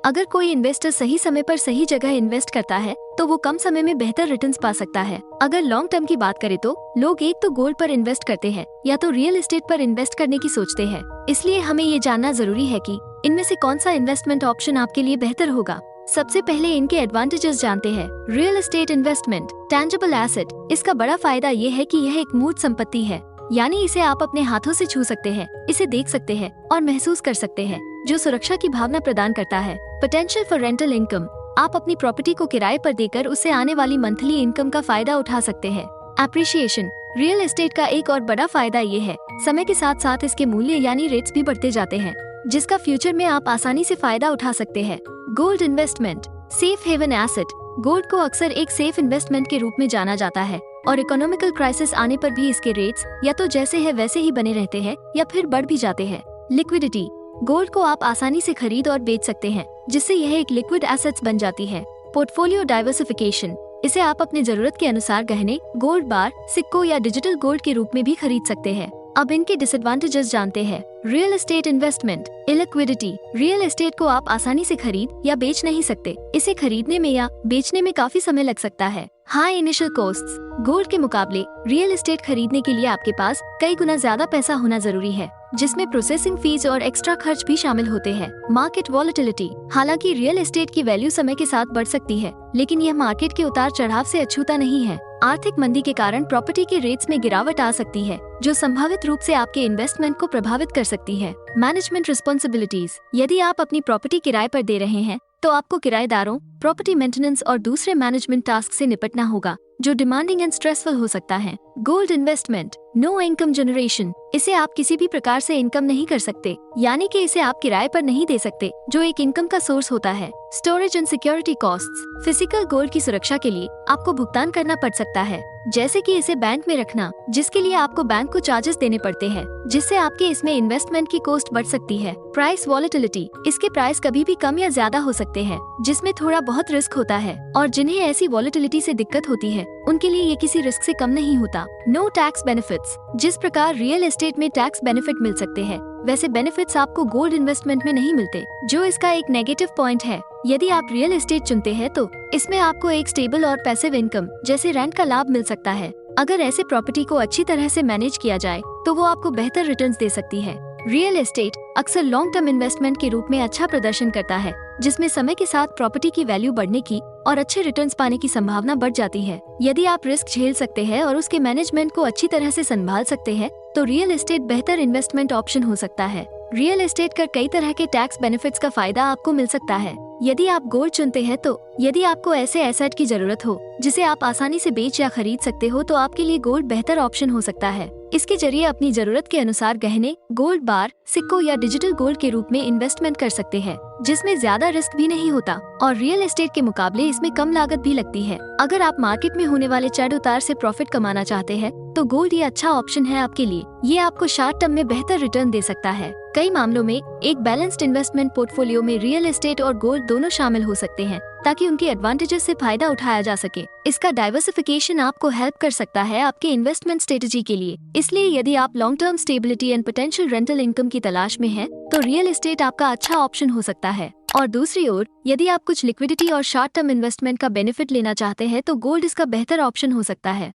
अगर कोई इन्वेस्टर सही समय पर सही जगह इन्वेस्ट करता है तो वो कम समय में बेहतर रिटर्न्स पा सकता है। अगर लॉन्ग टर्म की बात करें तो लोग एक तो गोल्ड पर इन्वेस्ट करते हैं या तो रियल एस्टेट पर इन्वेस्ट करने की सोचते हैं। इसलिए हमें ये जानना जरूरी है कि इनमें से कौन सा इन्वेस्टमेंट ऑप्शन आपके लिए बेहतर होगा। सबसे पहले इनके एडवांटेजेस जानते हैं। Real estate investment, tangible asset. इसका बड़ा फायदा ये है कि यह एक मूर्त संपत्ति है, यानी इसे आप अपने हाथों से छू सकते हैं, इसे देख सकते हैं और महसूस कर सकते हैं, जो सुरक्षा की भावना प्रदान करता है। Potential for rental income. आप अपनी प्रॉपर्टी को किराए पर देकर उससे आने वाली मंथली इनकम का फायदा उठा सकते हैं। एप्रिशिएशन। रियल एस्टेट का एक और बड़ा फायदा ये है, समय के साथ साथ इसके मूल्य यानी रेट्स भी बढ़ते जाते हैं, जिसका फ्यूचर में आप आसानी से फायदा उठा सकते हैं। Gold investment, safe haven asset. Gold को अक्सर एक सेफ इन्वेस्टमेंट के रूप में जाना जाता है और इकोनॉमिकल क्राइसिस आने पर भी इसके रेट्स या तो जैसे है वैसे ही बने रहते हैं या फिर बढ़ भी जाते हैं। लिक्विडिटी। गोल्ड को आप आसानी से खरीद और बेच सकते हैं, जिससे यह एक लिक्विड एसेट्स बन जाती है। Portfolio diversification. इसे आप अपने जरूरत के अनुसार गहने, गोल्ड बार, सिक्कों या डिजिटल गोल्ड के रूप में भी खरीद सकते हैं। अब इनके डिसएडवांटेजेस जानते हैं। Real estate investment, illiquidity. Real estate को आप आसानी से खरीद या बेच नहीं सकते, इसे खरीदने में या बेचने में काफी समय लग सकता है। High initial costs. गोल्ड के मुकाबले रियल एस्टेट खरीदने के लिए आपके पास कई गुना ज्यादा पैसा होना जरूरी है, जिसमें प्रोसेसिंग फीस और एक्स्ट्रा खर्च भी शामिल होते हैं। Market volatility. हालांकि रियल एस्टेट की वैल्यू समय के साथ बढ़ सकती है, लेकिन यह मार्केट के उतार चढ़ाव से अछूता नहीं है। आर्थिक मंदी के कारण प्रॉपर्टी के रेट्स में गिरावट आ सकती है, जो संभावित रूप से आपके इन्वेस्टमेंट को प्रभावित कर सकती है। Management responsibilities. यदि आप अपनी प्रॉपर्टी किराए पर दे रहे हैं तो आपको किराएदारों, प्रॉपर्टी मेंटेनेंस और दूसरे मैनेजमेंट टास्क से निपटना होगा, जो डिमांडिंग एंड स्ट्रेसफुल हो सकता है। Gold investment, no income generation. इसे आप किसी भी प्रकार से इनकम नहीं कर सकते, यानी कि इसे आप किराए पर नहीं दे सकते, जो एक इनकम का सोर्स होता है। Storage and security costs. Physical gold की सुरक्षा के लिए आपको भुगतान करना पड़ सकता है, जैसे कि इसे बैंक में रखना, जिसके लिए आपको बैंक को चार्जेस देने पड़ते हैं, जिससे आपके इसमें इन्वेस्टमेंट की कॉस्ट बढ़ सकती है। Price volatility. इसके प्राइस कभी भी कम या ज्यादा हो सकते हैं, जिसमें थोड़ा बहुत रिस्क होता है, और जिन्हें ऐसी वॉलेटिलिटी से दिक्कत होती है उनके लिए ये किसी रिस्क से कम नहीं होता। No tax benefits. जिस प्रकार रियल एस्टेट में टैक्स बेनिफिट मिल सकते हैं, वैसे बेनिफिट्स आपको गोल्ड इन्वेस्टमेंट में नहीं मिलते, जो इसका एक नेगेटिव पॉइंट है। यदि आप रियल एस्टेट चुनते हैं तो इसमें आपको एक स्टेबल और पैसिव इनकम जैसे रेंट का लाभ मिल सकता है। अगर ऐसे प्रॉपर्टी को अच्छी तरह से मैनेज किया जाए तो वो आपको बेहतर रिटर्न्स दे सकती है। रियल एस्टेट अक्सर लॉन्ग टर्म इन्वेस्टमेंट के रूप में अच्छा प्रदर्शन करता है, जिसमें समय के साथ प्रॉपर्टी की वैल्यू बढ़ने की और अच्छे रिटर्न्स पाने की संभावना बढ़ जाती है। यदि आप रिस्क झेल सकते हैं और उसके मैनेजमेंट को अच्छी तरह से संभाल सकते हैं तो रियल एस्टेट बेहतर इन्वेस्टमेंट ऑप्शन हो सकता है। रियल एस्टेट कर कई तरह के टैक्स बेनिफिट्स का फायदा आपको मिल सकता है। यदि आप गोल्ड चुनते हैं तो यदि आपको ऐसे एसेट की जरूरत हो जिसे आप आसानी से बेच या खरीद सकते हो तो आपके लिए गोल्ड बेहतर ऑप्शन हो सकता है। इसके जरिए अपनी जरूरत के अनुसार गहने, गोल्ड बार, सिक्कों या डिजिटल गोल्ड के रूप में इन्वेस्टमेंट कर सकते हैं, जिसमें ज्यादा रिस्क भी नहीं होता और रियल एस्टेट के मुकाबले इसमें कम लागत भी लगती है। अगर आप मार्केट में होने वाले चढ़ उतार से प्रॉफिट कमाना चाहते हैं तो गोल्ड ये अच्छा ऑप्शन है आपके लिए। ये आपको शॉर्ट टर्म में बेहतर रिटर्न दे सकता है। कई मामलों में एक बैलेंस्ड इन्वेस्टमेंट पोर्टफोलियो में रियल एस्टेट और गोल्ड दोनों शामिल हो सकते हैं, ताकि उनके एडवांटेजेस से फायदा उठाया जा सके। इसका डाइवर्सिफिकेशन आपको हेल्प कर सकता है आपके इन्वेस्टमेंट स्ट्रेटजी के लिए। इसलिए यदि आप long term stability and potential rental income की तलाश में हैं, तो रियल एस्टेट आपका अच्छा ऑप्शन हो सकता है। और दूसरी ओर यदि आप कुछ लिक्विडिटी और शॉर्ट टर्म इन्वेस्टमेंट का बेनिफिट लेना चाहते हैं तो गोल्ड इसका बेहतर ऑप्शन हो सकता है।